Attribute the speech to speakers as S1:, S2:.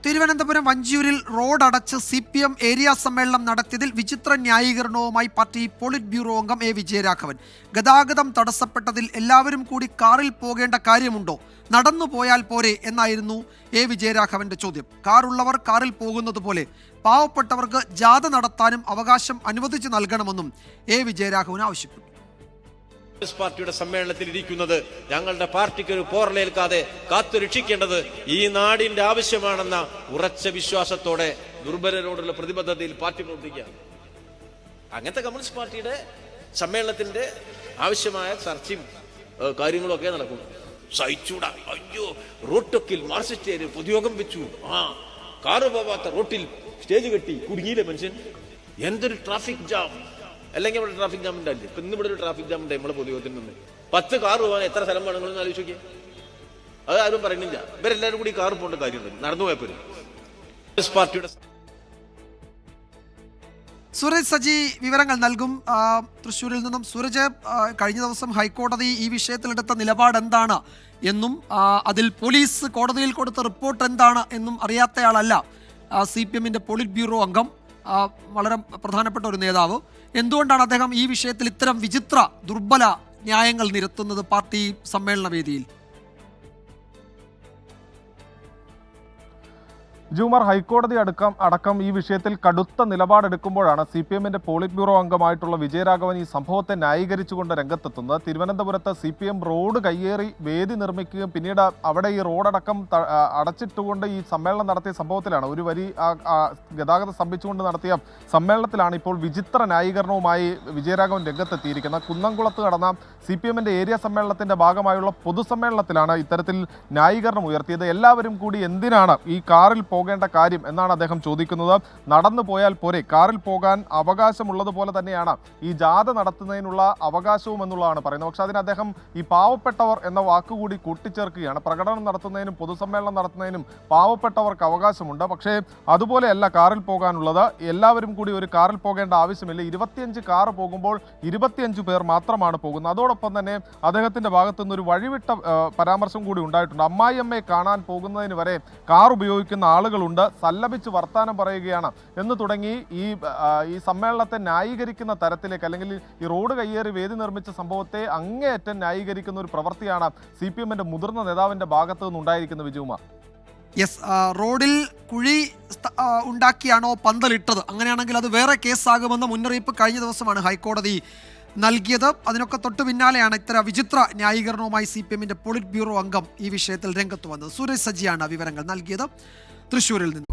S1: Thiruvananthapuram വഞ്ചിയൂരിൽ road അടച്ച് CPM area സമ്മേളനം നടത്തിയതിൽ വിചിത്ര ന്യായീകരണവുമായി പാർട്ടി പോളിറ്റ് ബ്യൂറോ അംഗം എ വിജയരാഘവൻ. ഗതാഗതം തടസ്സപ്പെട്ടതിൽ എല്ലാവരും കൂടി കാറിൽ പോകേണ്ട കാര്യമുണ്ടോ, നടന്നു പോയാൽ പോരെ എന്നായിരുന്നു എ വിജയരാഘവന്റെ ചോദ്യം. കാറുള്ളവർ കാറിൽ പോകുന്നത് പോലെ പാവപ്പെട്ടവർക്ക് ജാഥ നടത്താനും അവകാശം അനുവദിച്ചു നൽകണമെന്നും എ വിജയരാഘവൻ ആവശ്യപ്പെട്ടു.
S2: പാർട്ടിയുടെ സമ്മേളനത്തിൽ ഇരിക്കുന്നത് ഞങ്ങളുടെ പാർട്ടിക്ക് ഒരു പോറലേൽക്കാതെ കാത്തു രക്ഷിക്കേണ്ടത് ഈ നാടിന്റെ ആവശ്യമാണെന്ന ഉറച്ച വിശ്വാസത്തോടെ ദുർബലരോടുള്ള പ്രതിബദ്ധതയിൽ പാർട്ടി പ്രവർത്തിക്കുക. അങ്ങനത്തെ കമ്മ്യൂണിസ്റ്റ് പാർട്ടിയുടെ സമ്മേളനത്തിന്റെ ആവശ്യമായ ചർച്ചയും കാര്യങ്ങളും ഒക്കെ നടക്കും. സഹിച്ചൂടാ, അയ്യോ റോട്ടൊക്കിൽ മാർസിസ്റ്റേര് പൊതുയോഗം വെച്ചു, കാറ് പോവാത്ത റോട്ടിൽ സ്റ്റേജ് കെട്ടി കുടുങ്ങിയില്ലേ മനുഷ്യൻ, എന്തൊരു ട്രാഫിക് ജാം. അല്ലെങ്കിൽ ഇവിടെ ട്രാഫിക് ജാം ഉണ്ടായില്ലേ? ഇപ്പൊ ഇന്ന് ഇവിടെ ഒരു ട്രാഫിക് ജാം ഉണ്ട് നമ്മളെ പൊതുയോഗത്തിൽ നിന്ന്. 10 കാർ പോകാൻ എത്ര സ്ഥലം വേണമെന്ന് ആലോചിച്ച് നോക്കിയാൽ അത് ആരും പറയുന്നില്ല. ഇവരെല്ലാവരും കൂടി കാർ പോകേണ്ട കാര്യമുണ്ട്, നടന്നു പോയപ്പോൾ പാർട്ടിയുടെ.
S1: സൂരജ് സജി വിവരങ്ങൾ നൽകും തൃശ്ശൂരിൽ നിന്നും. സൂരജ്, കഴിഞ്ഞ ദിവസം ഹൈക്കോടതി ഈ വിഷയത്തിലെടുത്ത നിലപാട് എന്താണ് എന്നും അതിൽ പോലീസ് കോടതിയിൽ കൊടുത്ത റിപ്പോർട്ട് എന്താണ് എന്നും അറിയാത്തയാളല്ല CPMന്റെ പോളിറ്റ് ബ്യൂറോ അംഗം, വളരെ പ്രധാനപ്പെട്ട ഒരു നേതാവ്. എന്തുകൊണ്ടാണ് അദ്ദേഹം ഈ വിഷയത്തിൽ ഇത്തരം വിചിത്ര ദുർബല ന്യായങ്ങൾ നിരത്തുന്നത് പാർട്ടി സമ്മേളന വേദിയിൽ?
S3: ജൂമർ, ഹൈക്കോടതി അടക്കം ഈ വിഷയത്തിൽ കടുത്ത നിലപാടെടുക്കുമ്പോഴാണ് CPMന്റെ പോളിറ്റ് ബ്യൂറോ അംഗമായിട്ടുള്ള വിജയരാഘവൻ ഈ സംഭവത്തെ ന്യായീകരിച്ചുകൊണ്ട് രംഗത്തെത്തുന്നത്. തിരുവനന്തപുരത്ത് CPM റോഡ് കയ്യേറി വേദി നിർമ്മിക്കുകയും പിന്നീട് അവിടെ ഈ റോഡടക്കം അടച്ചിട്ടുകൊണ്ട് ഈ സമ്മേളനം നടത്തിയ സംഭവത്തിലാണ്, ഒരു വരി ഗതാഗതം സ്തംഭിച്ചുകൊണ്ട് നടത്തിയ സമ്മേളനത്തിലാണ് ഇപ്പോൾ വിചിത്ര ന്യായീകരണവുമായി വിജയരാഘവൻ രംഗത്തെത്തിയിരിക്കുന്നത്. കുന്നംകുളത്ത് നടന്ന CPMന്റെ ഏരിയ സമ്മേളനത്തിന്റെ ഭാഗമായുള്ള പൊതുസമ്മേളനത്തിലാണ് ഇത്തരത്തിൽ ന്യായീകരണം ഉയർത്തിയത്. എല്ലാവരും കൂടി എന്തിനാണ് ഈ കാറിൽ പോകേണ്ട കാര്യം എന്നാണ് അദ്ദേഹം ചോദിക്കുന്നത്. നടന്നു പോയാൽ പോരെ, കാറിൽ പോകാൻ അവകാശമുള്ളതുപോലെ തന്നെയാണ് ഈ ജാഥ നടത്തുന്നതിനുള്ള അവകാശവും എന്നുള്ളതാണ് പറയുന്നത്. പക്ഷെ അതിന് അദ്ദേഹം ഈ പാവപ്പെട്ടവർ എന്ന വാക്കുകൂടി കൂട്ടിച്ചേർക്കുകയാണ്. പ്രകടനം നടത്തുന്നതിനും പൊതുസമ്മേളനം നടത്തുന്നതിനും പാവപ്പെട്ടവർക്ക് അവകാശമുണ്ട്, പക്ഷേ അതുപോലെയല്ല കാറിൽ പോകാനുള്ളത്. എല്ലാവരും കൂടി ഒരു കാറിൽ പോകേണ്ട ആവശ്യമില്ല. 25 കാർ പോകുമ്പോൾ 25 പേർ മാത്രമാണ് പോകുന്നത്. അതോടൊപ്പം തന്നെ അദ്ദേഹത്തിന്റെ ഭാഗത്തു നിന്നൊരു വഴിവിട്ട പരാമർശം കൂടി ഉണ്ടായിട്ടുണ്ട്. അമ്മായിയമ്മയെ കാണാൻ പോകുന്നതിന് വരെ കാർ ഉപയോഗിക്കുന്ന ആളുകളുണ്ട്, സല്ലപിച്ച് വർത്താനം പറയുകയാണ് എന്ന് തുടങ്ങി ഈ സമ്മേളനത്തെ ന്യായീകരിക്കുന്ന തരത്തിലേക്ക്, അല്ലെങ്കിൽ ഈ റോഡ് കയ്യേറി വേദി നിർമ്മിച്ച സംഭവത്തെ അങ്ങേയറ്റം ന്യായീകരിക്കുന്ന ഒരു പ്രവൃത്തിയാണ് CPMന്റെ മുതിർന്ന നേതാവിന്റെ ഭാഗത്തു നിന്നുണ്ടായിരിക്കുന്നത്. വിജയകുമാർ,
S1: യെസ്, റോഡിൽ കുഴി ഉണ്ടാക്കിയാണോ പന്തലിട്ടത്? അങ്ങനെയാണെങ്കിൽ അത് വേറെ കേസാകുമെന്ന മുന്നറിയിപ്പ് കഴിഞ്ഞ ദിവസമാണ് ഹൈക്കോടതി നൽകിയത്. അതിനൊക്കെ തൊട്ടു പിന്നാലെയാണ് ഇത്തരം വിചിത്ര ന്യായീകരണവുമായി CPMന്റെ പോളിറ്റ് ബ്യൂറോ അംഗം ഈ വിഷയത്തിൽ രംഗത്ത് വന്നത്. സൂരജ് സജിയാണ് വിവരങ്ങൾ നൽകിയത് തൃശ്ശൂരിൽ നിന്ന്.